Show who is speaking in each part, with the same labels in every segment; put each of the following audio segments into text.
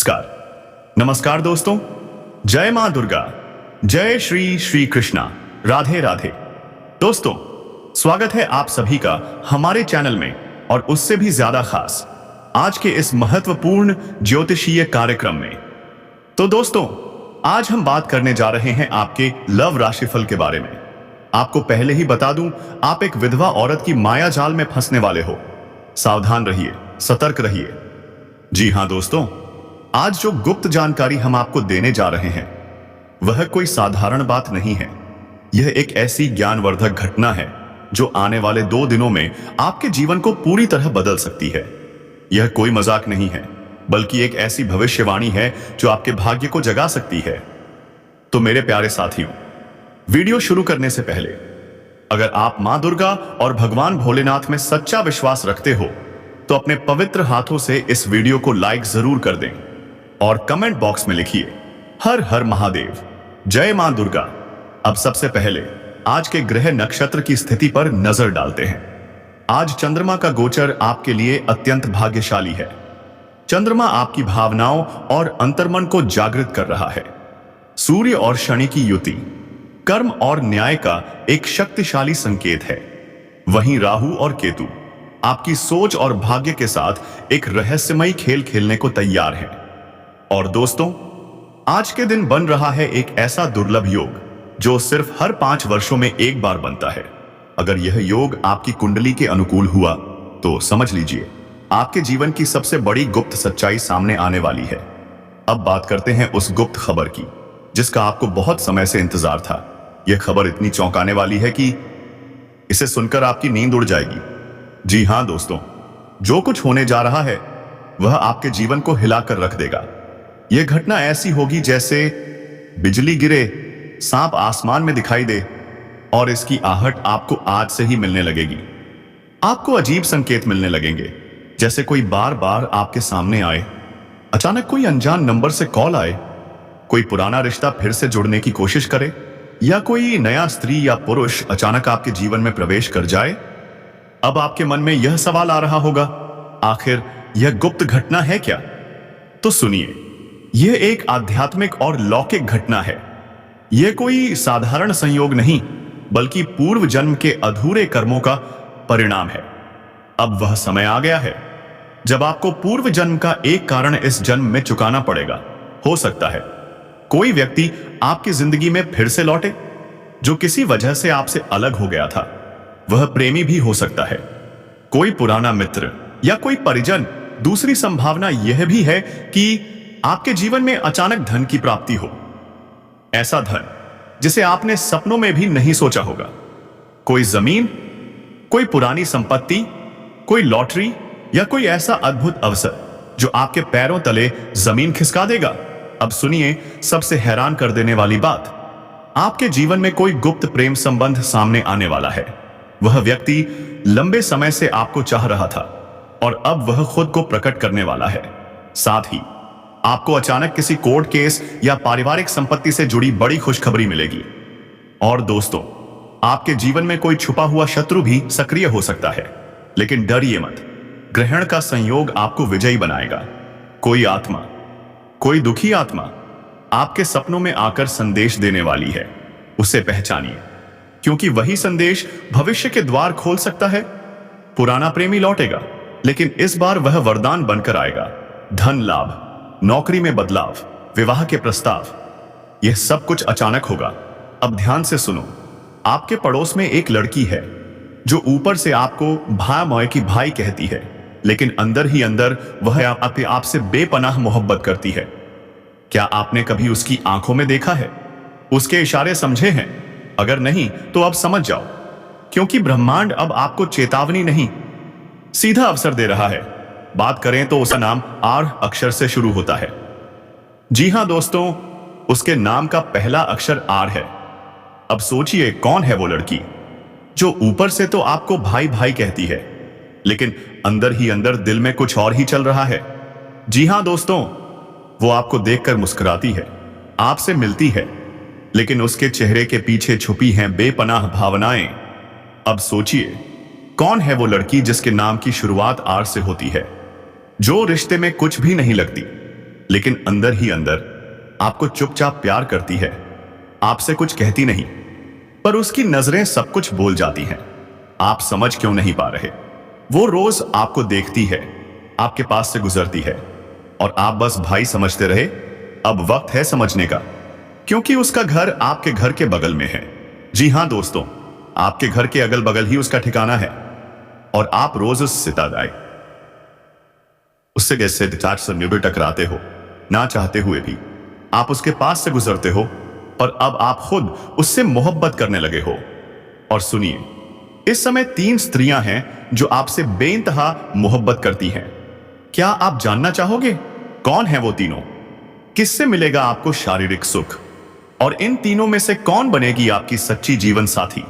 Speaker 1: नमस्कार नमस्कार दोस्तों। जय मां दुर्गा, जय श्री श्री कृष्णा, राधे राधे। दोस्तों, स्वागत है आप सभी का हमारे चैनल में और उससे भी ज्यादा खास आज के इस महत्वपूर्ण ज्योतिषीय कार्यक्रम में। तो दोस्तों, आज हम बात करने जा रहे हैं आपके लव राशिफल के बारे में। आपको पहले ही बता दूं, आप एक विधवा औरत की माया जाल में फंसने वाले हो। सावधान रहिए, सतर्क रहिए। जी हां दोस्तों, आज जो गुप्त जानकारी हम आपको देने जा रहे हैं वह कोई साधारण बात नहीं है। यह एक ऐसी ज्ञानवर्धक घटना है जो आने वाले 2 दिनों में आपके जीवन को पूरी तरह बदल सकती है। यह कोई मजाक नहीं है, बल्कि एक ऐसी भविष्यवाणी है जो आपके भाग्य को जगा सकती है। तो मेरे प्यारे साथियों, वीडियो शुरू करने से पहले अगर आप मां दुर्गा और भगवान भोलेनाथ में सच्चा विश्वास रखते हो तो अपने पवित्र हाथों से इस वीडियो को लाइक जरूर कर दें और कमेंट बॉक्स में लिखिए हर हर महादेव, जय मां दुर्गा। अब सबसे पहले आज के ग्रह नक्षत्र की स्थिति पर नजर डालते हैं। आज चंद्रमा का गोचर आपके लिए अत्यंत भाग्यशाली है। चंद्रमा आपकी भावनाओं और अंतर्मन को जागृत कर रहा है। सूर्य और शनि की युति कर्म और न्याय का एक शक्तिशाली संकेत है। वहीं राहु और केतु आपकी सोच और भाग्य के साथ एक रहस्यमयी खेल खेलने को तैयार हैं। और दोस्तों, आज के दिन बन रहा है एक ऐसा दुर्लभ योग जो सिर्फ हर 5 वर्षों में एक बार बनता है। अगर यह योग आपकी कुंडली के अनुकूल हुआ तो समझ लीजिए आपके जीवन की सबसे बड़ी गुप्त सच्चाई सामने आने वाली है। अब बात करते हैं उस गुप्त खबर की जिसका आपको बहुत समय से इंतजार था। यह खबर इतनी चौंकाने वाली है कि इसे सुनकर आपकी नींद उड़ जाएगी। जी हां दोस्तों, जो कुछ होने जा रहा है वह आपके जीवन को हिलाकर रख देगा। यह घटना ऐसी होगी जैसे बिजली गिरे, सांप आसमान में दिखाई दे और इसकी आहट आपको आज से ही मिलने लगेगी। आपको अजीब संकेत मिलने लगेंगे, जैसे कोई बार बार आपके सामने आए, अचानक कोई अनजान नंबर से कॉल आए, कोई पुराना रिश्ता फिर से जुड़ने की कोशिश करे, या कोई नया स्त्री या पुरुष अचानक आपके जीवन में प्रवेश कर जाए। अब आपके मन में यह सवाल आ रहा होगा, आखिर यह गुप्त घटना है क्या? तो सुनिए, यह एक आध्यात्मिक और लौकिक घटना है। यह कोई साधारण संयोग नहीं, बल्कि पूर्व जन्म के अधूरे कर्मों का परिणाम है। अब वह समय आ गया है जब आपको पूर्व जन्म का एक कारण इस जन्म में चुकाना पड़ेगा। हो सकता है कोई व्यक्ति आपकी जिंदगी में फिर से लौटे जो किसी वजह से आपसे अलग हो गया था। वह प्रेमी भी हो सकता है, कोई पुराना मित्र या कोई परिजन। दूसरी संभावना यह भी है कि आपके जीवन में अचानक धन की प्राप्ति हो, ऐसा धन जिसे आपने सपनों में भी नहीं सोचा होगा। कोई जमीन, कोई पुरानी संपत्ति, कोई लॉटरी या कोई ऐसा अद्भुत अवसर जो आपके पैरों तले जमीन खिसका देगा। अब सुनिए सबसे हैरान कर देने वाली बात, आपके जीवन में कोई गुप्त प्रेम संबंध सामने आने वाला है। वह व्यक्ति लंबे समय से आपको चाह रहा था और अब वह खुद को प्रकट करने वाला है। साथ ही आपको अचानक किसी कोर्ट केस या पारिवारिक संपत्ति से जुड़ी बड़ी खुशखबरी मिलेगी। और दोस्तों, आपके जीवन में कोई छुपा हुआ शत्रु भी सक्रिय हो सकता है, लेकिन डरिए मत, ग्रहण का संयोग आपको विजयी बनाएगा। कोई आत्मा, कोई दुखी आत्मा आपके सपनों में आकर संदेश देने वाली है। उसे पहचानिए, क्योंकि वही संदेश भविष्य के द्वार खोल सकता है। पुराना प्रेमी लौटेगा, लेकिन इस बार वह वरदान बनकर आएगा। धन लाभ, नौकरी में बदलाव, विवाह के प्रस्ताव, यह सब कुछ अचानक होगा। अब ध्यान से सुनो, आपके पड़ोस में एक लड़की है जो ऊपर से आपको भाई की भाई कहती है, लेकिन अंदर ही अंदर वह आपसे बेपनाह मोहब्बत करती है। क्या आपने कभी उसकी आंखों में देखा है, उसके इशारे समझे हैं? अगर नहीं तो अब समझ जाओ, क्योंकि ब्रह्मांड अब आपको चेतावनी नहीं, सीधा अवसर दे रहा है। बात करें तो उसका नाम आर अक्षर से शुरू होता है। जी हां दोस्तों, उसके नाम का पहला अक्षर आर है। अब सोचिए, कौन है वो लड़की जो ऊपर से तो आपको भाई भाई कहती है, लेकिन अंदर ही अंदर दिल में कुछ और ही चल रहा है। जी हां दोस्तों, वो आपको देखकर मुस्कुराती है, आपसे मिलती है, लेकिन उसके चेहरे के पीछे छुपी हैं बेपनाह भावनाएं। अब सोचिए, कौन है वो लड़की जिसके नाम की शुरुआत आर से होती है, जो रिश्ते में कुछ भी नहीं लगती, लेकिन अंदर ही अंदर आपको चुपचाप प्यार करती है, आपसे कुछ कहती नहीं, पर उसकी नजरें सब कुछ बोल जाती हैं। आप समझ क्यों नहीं पा रहे? वो रोज आपको देखती है, आपके पास से गुजरती है, और आप बस भाई समझते रहे। अब वक्त है समझने का, क्योंकि उसका घर आपके घर के बगल में है। जी हां दोस्तों, आपके घर के अगल बगल ही उसका ठिकाना है, और आप रोज उससे उससे जैसे से निबिड़ टकराते हो, ना चाहते हुए भी आप उसके पास से गुजरते हो, पर अब आप खुद उससे मोहब्बत करने लगे हो। और सुनिए, इस समय 3 स्त्रियां हैं जो आपसे बेइंतहा मोहब्बत करती हैं। क्या आप जानना चाहोगे कौन है वो तीनों? किससे मिलेगा आपको शारीरिक सुख? और इन तीनों में से कौन बनेगी आपकी सच्ची जीवन साथी?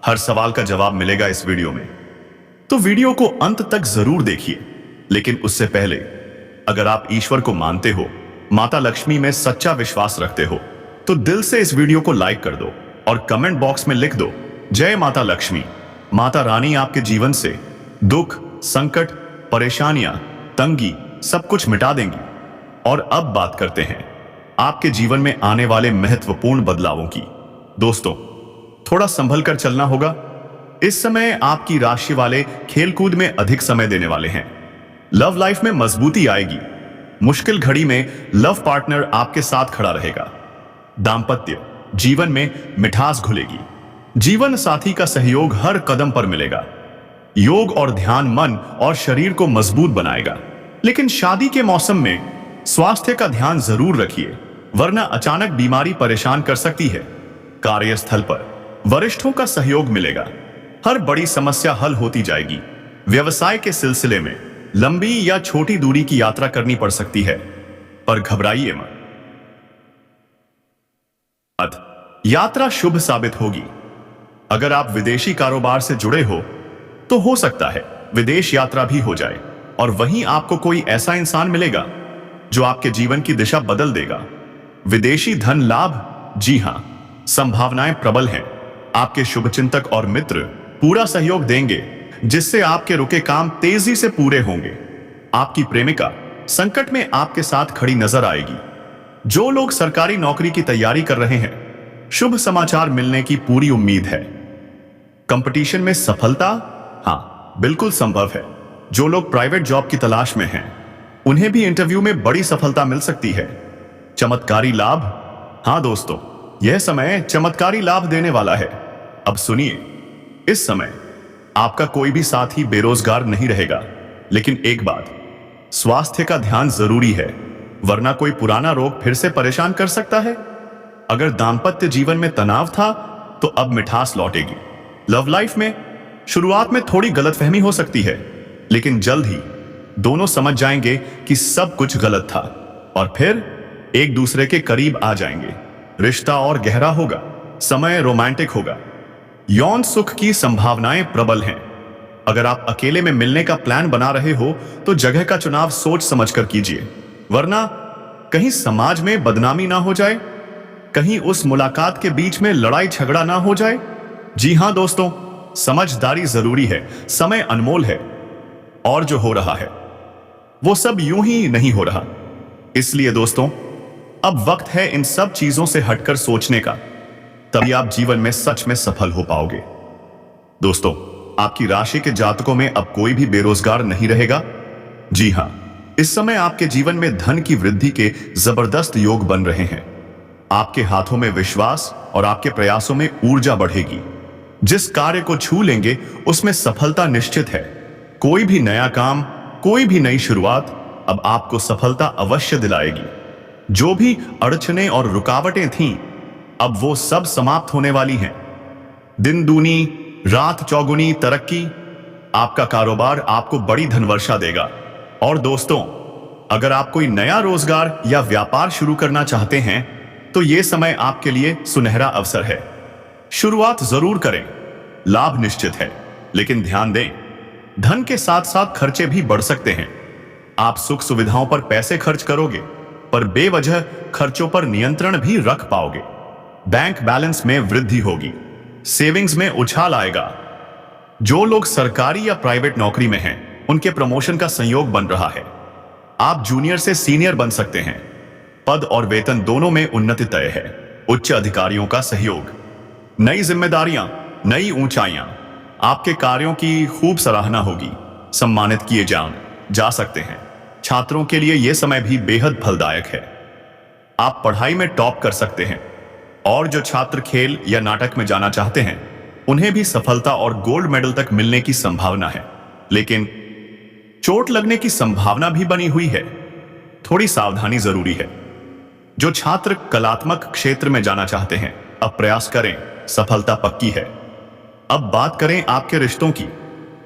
Speaker 1: हर सवाल का जवाब मिलेगा इस वीडियो में, तो वीडियो को अंत तक जरूर देखिए। लेकिन उससे पहले, अगर आप ईश्वर को मानते हो, माता लक्ष्मी में सच्चा विश्वास रखते हो, तो दिल से इस वीडियो को लाइक कर दो और कमेंट बॉक्स में लिख दो, जय माता लक्ष्मी। माता रानी आपके जीवन से दुख, संकट, परेशानियां, तंगी सब कुछ मिटा देंगी। और अब बात करते हैं आपके जीवन में आने वाले महत्वपूर्ण बदलावों की। दोस्तों, थोड़ा संभल कर चलना होगा। इस समय आपकी राशि वाले खेलकूद में अधिक समय देने वाले हैं। लव लाइफ में मजबूती आएगी। मुश्किल घड़ी में लव पार्टनर आपके साथ खड़ा रहेगा। दाम्पत्य जीवन में मिठास घुलेगी। जीवन साथी का सहयोग हर कदम पर मिलेगा। योग और ध्यान मन और शरीर को मजबूत बनाएगा। लेकिन शादी के मौसम में स्वास्थ्य का ध्यान जरूर रखिए, वरना अचानक बीमारी परेशान कर सकती है। कार्यस्थल पर वरिष्ठों का सहयोग मिलेगा। हर बड़ी समस्या हल होती जाएगी। व्यवसाय के सिलसिले में लंबी या छोटी दूरी की यात्रा करनी पड़ सकती है, पर घबराइए मत। यात्रा शुभ साबित होगी। अगर आप विदेशी कारोबार से जुड़े हो तो सकता है विदेश यात्रा भी हो जाए, और वहीं आपको कोई ऐसा इंसान मिलेगा जो आपके जीवन की दिशा बदल देगा। विदेशी धन लाभ, जी हां, संभावनाएं प्रबल हैं। आपके शुभचिंतक और मित्र पूरा सहयोग देंगे, जिससे आपके रुके काम तेजी से पूरे होंगे। आपकी प्रेमिका संकट में आपके साथ खड़ी नजर आएगी। जो लोग सरकारी नौकरी की तैयारी कर रहे हैं, शुभ समाचार मिलने की पूरी उम्मीद है। कंपटीशन में सफलता, हां, बिल्कुल संभव है। जो लोग प्राइवेट जॉब की तलाश में हैं, उन्हें भी इंटरव्यू में बड़ी सफलता मिल सकती है। चमत्कारी लाभ, हां दोस्तों, यह समय चमत्कारी लाभ देने वाला है। अब सुनिए, इस समय आपका कोई भी साथी बेरोजगार नहीं रहेगा। लेकिन एक बात, स्वास्थ्य का ध्यान जरूरी है, वरना कोई पुराना रोग फिर से परेशान कर सकता है। अगर दाम्पत्य जीवन में तनाव था, तो अब मिठास लौटेगी। लव लाइफ में शुरुआत में थोड़ी गलतफहमी हो सकती है, लेकिन जल्द ही दोनों समझ जाएंगे कि सब कुछ गलत था, और फिर एक दूसरे के करीब आ जाएंगे। रिश्ता और गहरा होगा, समय रोमांटिक होगा। यौन सुख की संभावनाएं प्रबल हैं। अगर आप अकेले में मिलने का प्लान बना रहे हो, तो जगह का चुनाव सोच समझकर कीजिए, वरना कहीं समाज में बदनामी ना हो जाए, कहीं उस मुलाकात के बीच में लड़ाई झगड़ा ना हो जाए। जी हां दोस्तों, समझदारी जरूरी है, समय अनमोल है, और जो हो रहा है वो सब यूं ही नहीं हो रहा। इसलिए दोस्तों, अब वक्त है इन सब चीजों से हटकर सोचने का, तभी आप जीवन में सच में सफल हो पाओगे। दोस्तों, आपकी राशि के जातकों में अब कोई भी बेरोजगार नहीं रहेगा। जी हां, इस समय आपके जीवन में धन की वृद्धि के जबरदस्त योग बन रहे हैं। आपके हाथों में विश्वास और आपके प्रयासों में ऊर्जा बढ़ेगी। जिस कार्य को छू लेंगे उसमें सफलता निश्चित है। कोई भी नया काम, कोई भी नई शुरुआत अब आपको सफलता अवश्य दिलाएगी। जो भी अड़चनें और रुकावटें थीं, अब वो सब समाप्त होने वाली हैं। दिन दूनी रात चौगुनी तरक्की, आपका कारोबार आपको बड़ी धनवर्षा देगा। और दोस्तों, अगर आप कोई नया रोजगार या व्यापार शुरू करना चाहते हैं, तो यह समय आपके लिए सुनहरा अवसर है। शुरुआत जरूर करें, लाभ निश्चित है, लेकिन ध्यान दें, धन के साथ साथ खर्चे भी बढ़ सकते हैं। आप सुख सुविधाओं पर पैसे खर्च करोगे, पर बेवजह खर्चों पर नियंत्रण भी रख पाओगे। बैंक बैलेंस में वृद्धि होगी, सेविंग्स में उछाल आएगा। जो लोग सरकारी या प्राइवेट नौकरी में हैं, उनके प्रमोशन का संयोग बन रहा है। आप जूनियर से सीनियर बन सकते हैं। पद और वेतन दोनों में उन्नति तय है। उच्च अधिकारियों का सहयोग, नई जिम्मेदारियां, नई ऊंचाइयां, आपके कार्यों की खूब सराहना होगी, सम्मानित किए जा सकते हैं। छात्रों के लिए यह समय भी बेहद फलदायक है। आप पढ़ाई में टॉप कर सकते हैं और जो छात्र खेल या नाटक में जाना चाहते हैं उन्हें भी सफलता और गोल्ड मेडल तक मिलने की संभावना है। लेकिन चोट लगने की संभावना भी बनी हुई है। थोड़ी सावधानी जरूरी है। जो छात्र कलात्मक क्षेत्र में जाना चाहते हैं अब प्रयास करें, सफलता पक्की है। अब बात करें आपके रिश्तों की।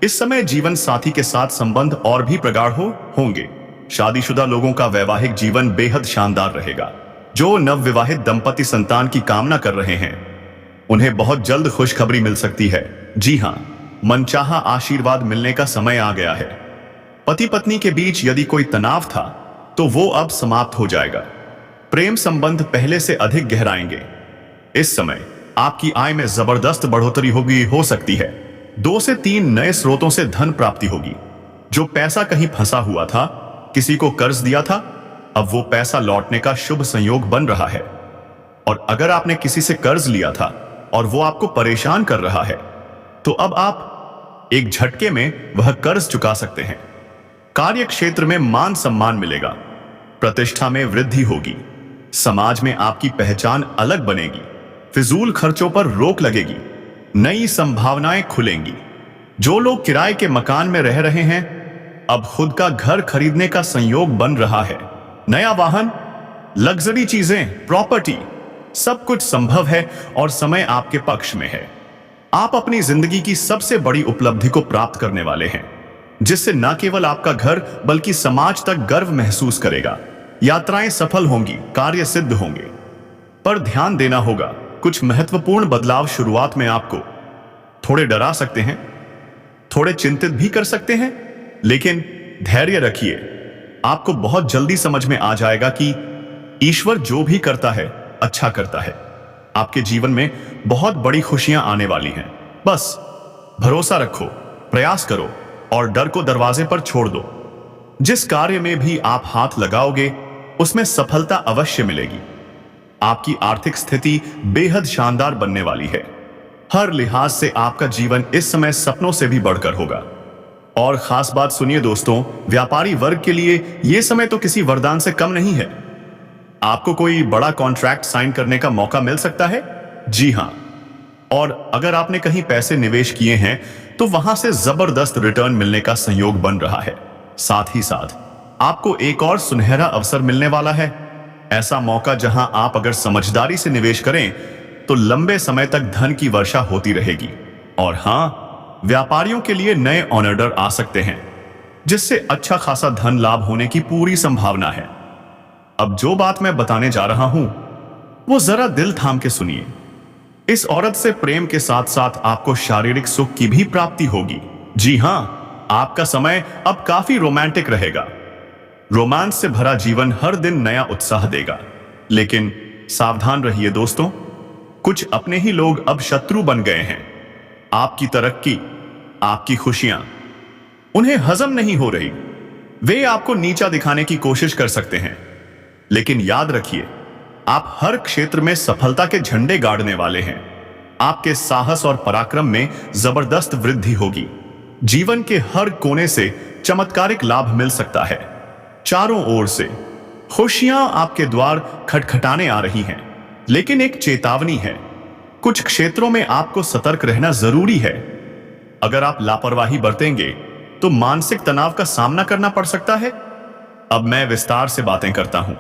Speaker 1: इस समय जीवन साथी के साथ संबंध और भी प्रगाढ़ होंगे। शादीशुदा लोगों का वैवाहिक जीवन बेहद शानदार रहेगा। जो नवविवाहित दंपति संतान की कामना कर रहे हैं उन्हें बहुत जल्द खुशखबरी मिल सकती है। जी हां, मनचाहा आशीर्वाद मिलने का समय आ गया है। पति पत्नी के बीच यदि कोई तनाव था तो वो अब समाप्त हो जाएगा। प्रेम संबंध पहले से अधिक गहराएंगे। इस समय आपकी आय में जबरदस्त बढ़ोतरी हो सकती है। 2 से 3 नए स्रोतों से धन प्राप्ति होगी। जो पैसा कहीं फंसा हुआ था, किसी को कर्ज दिया था, अब वो पैसा लौटने का शुभ संयोग बन रहा है। और अगर आपने किसी से कर्ज लिया था और वो आपको परेशान कर रहा है तो अब आप एक झटके में वह कर्ज चुका सकते हैं। कार्य क्षेत्र में मान सम्मान मिलेगा, प्रतिष्ठा में वृद्धि होगी, समाज में आपकी पहचान अलग बनेगी, फिजूल खर्चों पर रोक लगेगी, नई संभावनाएं खुलेंगी। जो लोग किराए के मकान में रह रहे हैं अब खुद का घर खरीदने का संयोग बन रहा है। नया वाहन, लग्जरी चीजें, प्रॉपर्टी, सब कुछ संभव है और समय आपके पक्ष में है। आप अपनी जिंदगी की सबसे बड़ी उपलब्धि को प्राप्त करने वाले हैं, जिससे न केवल आपका घर बल्कि समाज तक गर्व महसूस करेगा। यात्राएं सफल होंगी, कार्य सिद्ध होंगे। पर ध्यान देना होगा, कुछ महत्वपूर्ण बदलाव शुरुआत में आपको थोड़े डरा सकते हैं, थोड़े चिंतित भी कर सकते हैं, लेकिन धैर्य रखिए। आपको बहुत जल्दी समझ में आ जाएगा कि ईश्वर जो भी करता है अच्छा करता है। आपके जीवन में बहुत बड़ी खुशियां आने वाली हैं। बस भरोसा रखो, प्रयास करो और डर को दरवाजे पर छोड़ दो। जिस कार्य में भी आप हाथ लगाओगे उसमें सफलता अवश्य मिलेगी। आपकी आर्थिक स्थिति बेहद शानदार बनने वाली है। हर लिहाज से आपका जीवन इस समय सपनों से भी बढ़कर होगा। और खास बात सुनिए दोस्तों, व्यापारी वर्ग के लिए यह समय तो किसी वरदान से कम नहीं है। आपको कोई बड़ा कॉन्ट्रैक्ट साइन करने का मौका मिल सकता है। जी हां, और अगर आपने कहीं पैसे निवेश किए हैं तो वहां से जबरदस्त रिटर्न मिलने का संयोग बन रहा है। साथ ही साथ आपको एक और सुनहरा अवसर मिलने वाला है। ऐसा मौका जहां आप अगर समझदारी से निवेश करें तो लंबे समय तक धन की वर्षा होती रहेगी। और हां, व्यापारियों के लिए नए ऑर्डर आ सकते हैं जिससे अच्छा खासा धन लाभ होने की पूरी संभावना है। अब जो बात मैं बताने जा रहा हूं वो जरा दिल थाम के सुनिए। इस औरत से प्रेम के साथ साथ आपको शारीरिक सुख की भी प्राप्ति होगी। जी हां, आपका समय अब काफी रोमांटिक रहेगा। रोमांस से भरा जीवन हर दिन नया उत्साह देगा। लेकिन सावधान रहिए दोस्तों, कुछ अपने ही लोग अब शत्रु बन गए हैं। आपकी तरक्की, आपकी खुशियां उन्हें हजम नहीं हो रही। वे आपको नीचा दिखाने की कोशिश कर सकते हैं, लेकिन याद रखिए आप हर क्षेत्र में सफलता के झंडे गाड़ने वाले हैं। आपके साहस और पराक्रम में जबरदस्त वृद्धि होगी। जीवन के हर कोने से चमत्कारिक लाभ मिल सकता है। चारों ओर से खुशियां आपके द्वार खटखटाने आ रही हैं। लेकिन एक चेतावनी है, कुछ क्षेत्रों में आपको सतर्क रहना जरूरी है। अगर आप लापरवाही बरतेंगे तो मानसिक तनाव का सामना करना पड़ सकता है। अब मैं विस्तार से बातें करता हूं,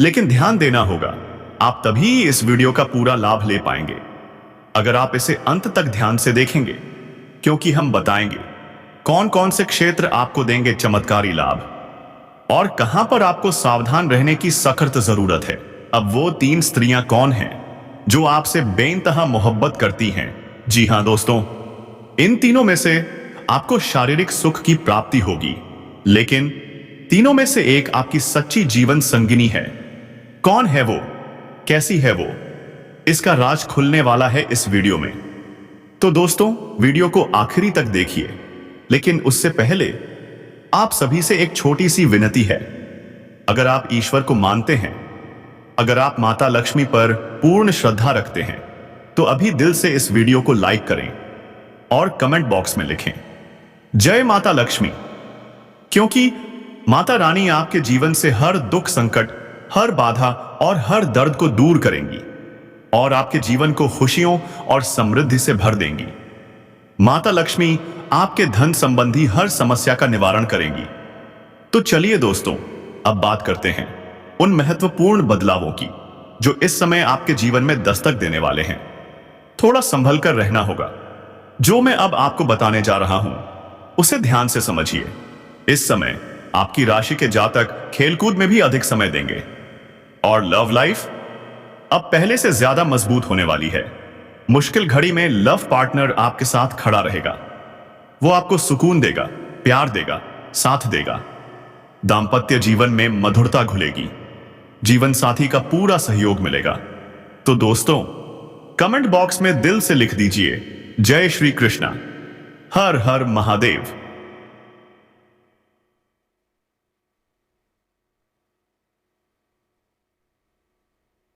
Speaker 1: लेकिन ध्यान देना होगा, आप तभी इस वीडियो का पूरा लाभ ले पाएंगे अगर आप इसे अंत तक ध्यान से देखेंगे, क्योंकि हम बताएंगे कौन कौन से क्षेत्र आपको देंगे चमत्कारी लाभ और कहां पर आपको सावधान रहने की सख्त जरूरत है। अब वो 3 स्त्रियां कौन हैं जो आपसे बेइंतहा मोहब्बत करती हैं? जी हां दोस्तों, इन तीनों में से आपको शारीरिक सुख की प्राप्ति होगी, लेकिन तीनों में से एक आपकी सच्ची जीवन संगिनी है। कौन है वो, कैसी है वो, इसका राज खुलने वाला है इस वीडियो में। तो दोस्तों, वीडियो को आखिरी तक देखिए, लेकिन उससे पहले आप सभी से एक छोटी सी विनती है। अगर आप ईश्वर को मानते हैं, अगर आप माता लक्ष्मी पर पूर्ण श्रद्धा रखते हैं, तो अभी दिल से इस वीडियो को लाइक करें और कमेंट बॉक्स में लिखें जय माता लक्ष्मी। क्योंकि माता रानी आपके जीवन से हर दुख, संकट, हर बाधा और हर दर्द को दूर करेंगी और आपके जीवन को खुशियों और समृद्धि से भर देंगी। माता लक्ष्मी आपके धन संबंधी हर समस्या का निवारण करेंगी। तो चलिए दोस्तों, अब बात करते हैं उन महत्वपूर्ण बदलावों की जो इस समय आपके जीवन में दस्तक देने वाले हैं। थोड़ा संभल कर रहना होगा। जो मैं अब आपको बताने जा रहा हूं उसे ध्यान से समझिए। इस समय आपकी राशि के जातक खेलकूद में भी अधिक समय देंगे और लव लाइफ अब पहले से ज्यादा मजबूत होने वाली है। मुश्किल घड़ी में लव पार्टनर आपके साथ खड़ा रहेगा। वो आपको सुकून देगा, प्यार देगा, साथ देगा। दाम्पत्य जीवन में मधुरता घुलेगी। जीवन साथी का पूरा सहयोग मिलेगा। तो दोस्तों, कमेंट बॉक्स में दिल से लिख दीजिए जय श्री कृष्णा, हर हर महादेव।